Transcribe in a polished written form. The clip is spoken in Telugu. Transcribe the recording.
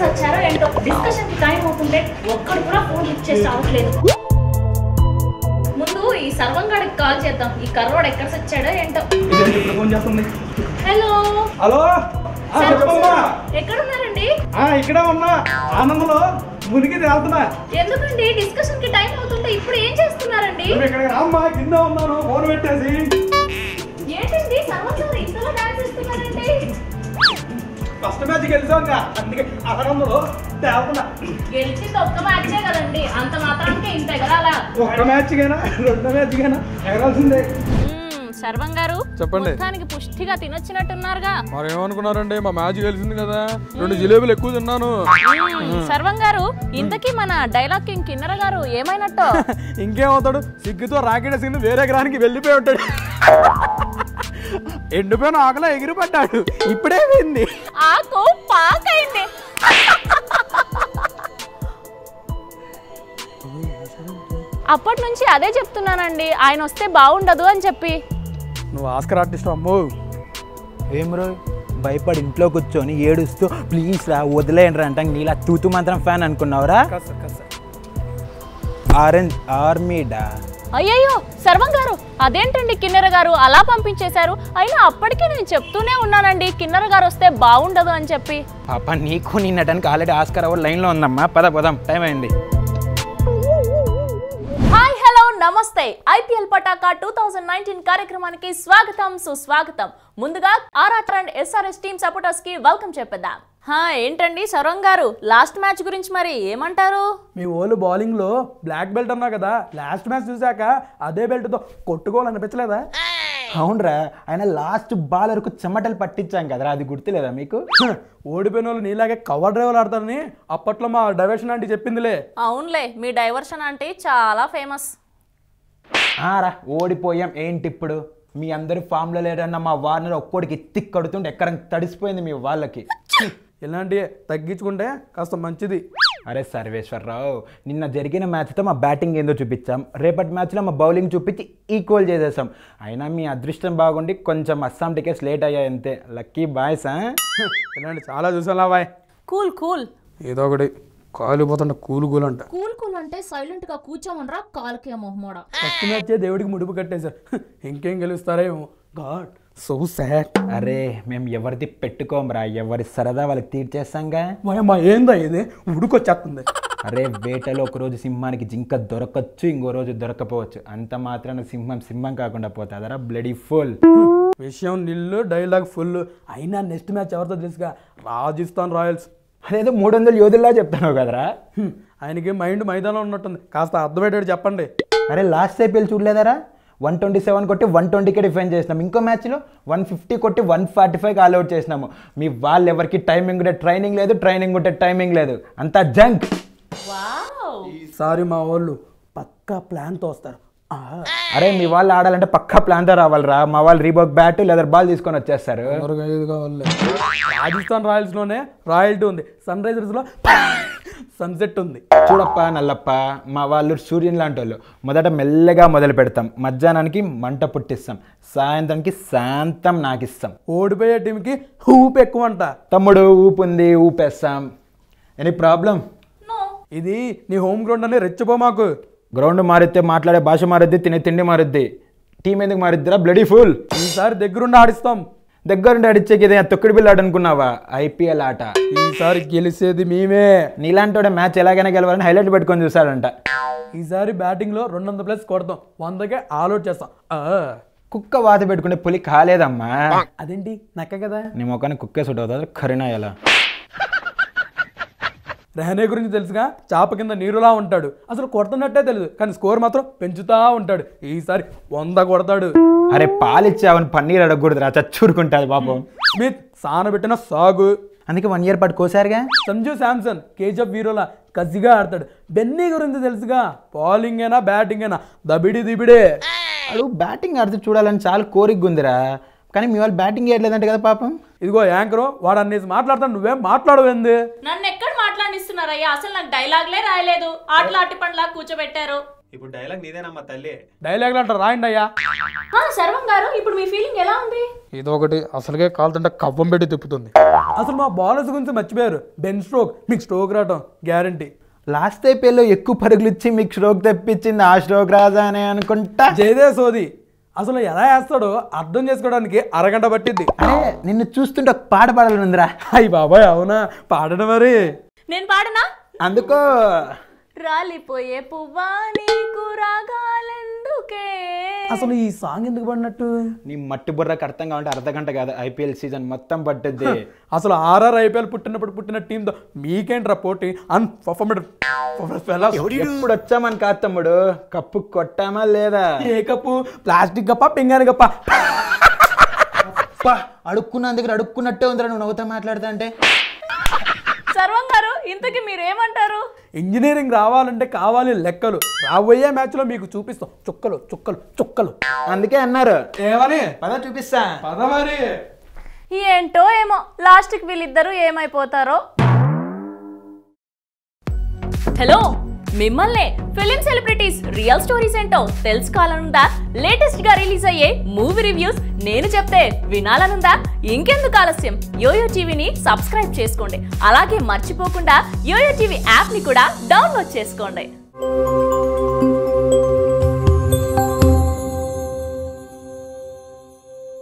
వచ్చారో ఏంటో డిస్కషన్ కి టైం అవుతుంటే ఒక్కడు కూడా ఫోన్ లిఫ్ట్ చేసి రావట్లేదు. ముందు ఈ సర్వంగాడికి కాల్ చేద్దాం. ఈ కర్రోడు ఎక్కడ వచ్చాడో ఏంటో. హలో హలో, ఎక్కడున్నారండి? ఇక్కడ ఉన్నా, ఆనందంలో మునిగి తేలుతున్నా. ఎందుకండి డిస్కషన్ కి టైం అవుతుంటే ఇప్పుడు ఏం చేస్తున్నారండి? ఇక్కడికి రామ్మా, కింద ఉన్నాను ఫోన్ పెట్టేసి. ఏంటండి సర్వంగారు ఇంతలో డాన్స్ ఇస్తున్నారండి? ఫస్ట్ మ్యాచ్ గెలిచాంగా, అందుకే ఆనందంలో తేలుతున్నా. గెలిచింది ఒక్క మ్యాచే కదండి, అంత మాత్రానికి ఇంత ఎగరాలా? ఒక్క మ్యాచ్ గైనా రెండో మ్యాచ్ గైనా ఎగరాల్సిందే. సర్వం గారు చెప్పండి. మొత్తానికి పుష్టిగా తినొచ్చినట్టున్నారుగా. మరి ఏమనుకున్నారండి, మా మ్యాచ్ గెలిచింది కదా, 2 జిలేబీలు ఎక్కువ తిన్నాను. సర్వం గారు ఇంతకీ మన డైలాగ్ కింగ్ కిన్నర గారు ఏమైనట్టు? ఇంకేమవుతాడు, సిగ్గుతో రాకెట్ సింగ్ వేరే గ్రహానికి వెళ్ళిపోయి ఉంటాడు. ఎండిపోయిన ఆకలి ఎగిరిపడ్డాడు, ఇప్పుడే పోయింది. ఆకు పాకైంది. అప్పటి నుంచి అదే చెప్తున్నానండి, ఆయన వస్తే బాగుండదు అని చెప్పి. నువ్వు ఆస్కర్ ఆర్టిస్ట్ అమ్మో. ఏం రో భయపడి ఇంట్లో కూర్చొని ఏడుస్తూ ప్లీజ్ రా వదిలేయండి రా అంటే నీలా తూతు మాత్రం ఫ్యాన్ అనుకున్నావురా? ఆరెంజ్ ఆర్మీడా? అయ్యయ్యో సర్వం గారు, అదేంటండి కిన్నెర గారు అలా పంపించేశారు? అయినా అప్పటికే నేను చెప్తూనే ఉన్నానండి కిన్నెర గారు వస్తే బాగుండదు అని చెప్పి. పాప నీకు నిన్నటానికి ఆల్రెడీ ఆస్కర్ అవార్డు లైన్లో ఉందమ్మా, పదం టైం అయింది. హాయ్ హలో నమస్తే, ఐపీఎల్ పటాకా 2019 కార్యక్రమానికి స్వాగతం సుస్వాగతం. ముందుగా RR and SRS team supporters కి వెల్కమ్ చెప్పేద్దాం. ఏంటండి సర్వం గారు, లాస్ట్ మ్యాచ్ గురించి మరి ఏమంటారు? మీ ఓళ్ళు బౌలింగ్ లో బ్లాక్ బెల్ట్ అన్నా కదా, లాస్ట్ మ్యాచ్ చూసాక అదే బెల్ట్ తో కొట్టుకోవాలనిపించలేదా? అవునరా, ఆయన లాస్ట్ బాల్ వరకు చెమటలు పట్టించాం కదరా, అది గుర్తులేదా మీకు? ఓడిపోయిన వాళ్ళు నీలాగే కవర్ డ్రైవర్ ఆడతారని అప్పట్లో మా డైవర్షన్ ఆంటీ చెప్పిందిలే. అవునులే, మీ డైవర్షన్ అంటే చాలా ఫేమస్. రా ఓడిపోయాం ఏంటి ఇప్పుడు, మీ అందరూ ఫామ్లో లేరన్న మా వార్నర్ ఒక్కోడికి ఎత్తి కడుతుంటే ఎక్కడ తడిసిపోయింది మీ వాళ్ళకి. ఇలాంటివి తగ్గించుకుంటే కాస్త మంచిది. అరే సర్వేశ్వరరావు, నిన్న జరిగిన మ్యాచ్తో మా బ్యాటింగ్ ఏందో చూపించాం, రేపటి మ్యాచ్లో మా బౌలింగ్ చూపించి ఈక్వల్ చేసేసాం. అయినా మీ అదృష్టం బాగుండి కొంచెం అస్సాం టికెట్స్ లేట్ అయ్యాయి అంతే. Lucky boys. ఇలాంటి చాలా చూసాలా బాయ్. కూల్ కూల్, ఏదో ఒకటి కాలిపోతుంట కూలు కూలు అంట. కూల్ కూల్ అంటే సైలెంట్ గా కూర్చోమనరా, కాలుకే మొహమోడ. ఫస్ట్ మ్యాచ్ దేవుడికి ముడుపు కట్టేశారు, ఇంకేం గెలుస్తారేమో. God so sad. అరే మేము ఎవరిది పెట్టుకోమరా, ఎవరి సరదా వాళ్ళకి తీర్చేస్తాంగా. మా ఏందా ఇది ఉడుకొచ్చేస్తుంది. అరే వేటలో ఒకరోజు సింహానికి జింక దొరకచ్చు, ఇంకో రోజు దొరకపోవచ్చు, అంత మాత్రాన సింహం కాకుండా పోతుందరా బ్లడీ ఫుల్. విషయం నిల్లు, డైలాగ్ ఫుల్. అయినా నెక్స్ట్ మ్యాచ్ ఎవరితో తెలుసుగా, రాజస్థాన్ రాయల్స్. అదేదో 300 యోధుల్లా చెప్తాను కదరా. ఆయనకి మైండ్ మైదానం ఉన్నట్టుంది, కాస్త అర్థమయ్యేటట్టు చెప్పండి. అరే లాస్ట్ ఐపీఎల్ చూడలేదారా, 127 కొట్టి 120కే డిఫెండ్ చేసినాం, ఇంకో మ్యాచ్లో 150 కొట్టి 145కి ఆల్అౌట్ చేసినాము. మీ వాళ్ళు ఎవరికి టైమింగ్ ఉంటే ట్రైనింగ్ లేదు, ట్రైనింగ్ ఉంటే టైమింగ్ లేదు, అంతా జంక్. ఈసారి మా వాళ్ళు పక్కా ప్లాన్తో వస్తారు. అరే మీ వాళ్ళు ఆడాలంటే పక్కా ప్లాన్తో రావాలరా, మా వాళ్ళు రీబాక్ బ్యాట్ లెదర్ బాల్ తీసుకొని వచ్చేస్తారు. రాజస్థాన్ రాయల్స్ లోనే రాయల్టీ ఉంది, సన్ రైజర్స్ లో సన్సెట్ ఉంది. చూడప్ప నల్లప్ప, మా వాళ్ళు సూర్యుని లాంటి వాళ్ళు. మొదట మెల్లగా మొదలు పెడతాం, మధ్యాహ్నానికి మంట పుట్టిస్తాం, సాయంత్రానికి శాంతం నాకిస్తాం. ఓడిపోయే టీంకి ఊపు ఎక్కువ అంట. తమ్ముడు ఊపు ఉంది, ఊపేస్తాం. Any problem? ఇది నీ హోమ్ గ్రౌండ్ అని రెచ్చిపో మాకు. గ్రౌండ్ మారితే మాట్లాడే భాష మారుద్ది, తినే తిండి మారుద్ది. టీం ఎందుకు మారుద్దిరా బ్లడీ ఫుల్. ఈసారి దగ్గరుండి ఆడిస్తాం. దగ్గరుండి ఆడిచ్చేకి ఇదే తొక్కుడు బిల్లు ఆట అనుకున్నావా? ఐపీఎల్ ఆట. ఈసారి గెలిచేది మేమే. నీలాంటి మ్యాచ్ ఎలాగైనా గెలవాలని హైలైట్ పెట్టుకొని చూసాడంట. ఈసారి బ్యాటింగ్ లో 200+ కొడతాం, 100కే ఆల్అౌట్ చేస్తాం. కుక్క వాత పెట్టుకునే పులి కాలేదమ్మా. అదేంటి నక్క కదా. నీ మొక్కని కుక్కే సుట్ అవుతుంది కరీనా ఎలా. రెహనే గురించి తెలుసుగా, చాప కింద నీరులా ఉంటాడు, అసలు కొడుతున్నట్టే తెలియదు కానీ స్కోర్ మాత్రం పెంచుతా ఉంటాడు. ఈసారి 100 కొడతాడు. అరే పాలిచ్చావని పన్నీర్ అడగకూడదురా, చచ్చూరుకుంటుంది పాపం. స్మిత్ సానబెట్టిన సాగు, అందుకే 1 ఇయర్ పాటు కోసారుగా. సంజు శాంసన్ కేజీఎఫ్ హీరోలా కసిగా ఆడతాడు. బెన్నీ గురించి తెలుసుగా, బౌలింగ్ అయినా బ్యాటింగ్ అయినా దబిడి దిబిడే. అడు బ్యాటింగ్ ఆడితే చూడాలని చాలా కోరికగుందిరా, కానీ మీ వాళ్ళు బ్యాటింగ్ చేయట్లేదంటే కదా పాపం. ఇదిగో యాంకరు వాడు అన్నేసి మాట్లాడతాను, నువ్వేం మాట్లాడవేంది? నన్ను ఎక్కడ మాట్లాడిస్తున్నారయ్యా, అసలు నాకు డైలాగ్లే రాయలేదు, ఆటలు ఆటి పండ్లా కూర్చోబెట్టారు. ఇప్పుడు డైలాగ్ నీదేనమ్మా తల్లి. డైలాగ్లు అంటారు, రాయండి అయ్యా. సర్వం గారు ఇప్పుడు మీ ఫీలింగ్ ఎలా ఉంది? ఇదొకటి అసలుకే కాలుతుంటే కవ్వం పెట్టి తిప్పుతుంది. అసలు మా బౌలర్స్ గురించి మర్చిపోయారు. బెన్ స్ట్రోక్, మీకు స్ట్రోక్ రావటం గ్యారంటీ. లాస్ట్ ఐపీఎల్లో ఎక్కువ పరుగులు ఇచ్చి మీకు స్ట్రోక్ తెప్పించింది ఆ స్ట్రోక్ రాజా అని అనుకుంటా. జయదేవ్ సోది అసలు ఎలా వేస్తాడో అర్థం చేసుకోవడానికి అరగంట పట్టింది. అరే నిన్ను చూస్తుంటే ఒక పాట పాడాలని ఉందిరా. అయ్యి బాబాయ్ అవునా, పాడడం మరి. నేను పాడనా? అందుకో రాలిపోయే పువ్వా నీకు రాగాలెందుకే. అసలు ఈ సాంగ్ ఎందుకు పడినట్టు? నీ మట్టి బుర్రకు అర్థం కావాలంటే అర్ధగంట కాదు, ఐపీఎల్ సీజన్ మొత్తం పట్టుద్ది. అసలు ఆర్ఆర్ ఐపీఎల్ పుట్టిన టీంతో మీకేంట్రా పోటీ? ఎప్పుడు వచ్చామని కాదు తమ్ముడు, కప్పు కొట్టామా లేదా? ఏ కప్పు? ప్లాస్టిక్ కప్ప, పింగాని కప్ప? అడుక్కున్న దగ్గర అడుక్కున్నట్టే ఉందిరా నువ్వు నవ్వుతా మాట్లాడుతా అంటే. సర్వం గారు ఇంతకీ మీరేమంటారు? ఇంజనీరింగ్ రావాలంటే కావాలి లెక్కలు. రాబోయే మ్యాచ్ లో మీకు చూపిస్తాం చుక్కలు చుక్కలు చుక్కలు. అందుకే అన్నారు ఏమని? పద చూపిస్తా. పద మరి. ఏంటో ఏమో లాస్ట్కి వీళ్ళిద్దరూ ఏమైపోతారో. హలో, మిమ్మల్ని ఫిలిం సెలబ్రిటీస్ రియల్ స్టోరీస్ ఏంటో తెలుసుకోవాలనుందా? లేటెస్ట్ గా రిలీజ్ అయ్యే మూవీ రివ్యూస్ నేను చెప్తే వినాలనుందా? ఇంకెందుకు ఆలస్యం, యోయో టీవీని సబ్స్క్రైబ్ చేసుకోండి. అలాగే మర్చిపోకుండా యోయో టీవీ యాప్ ని కూడా డౌన్లోడ్ చేసుకోండి.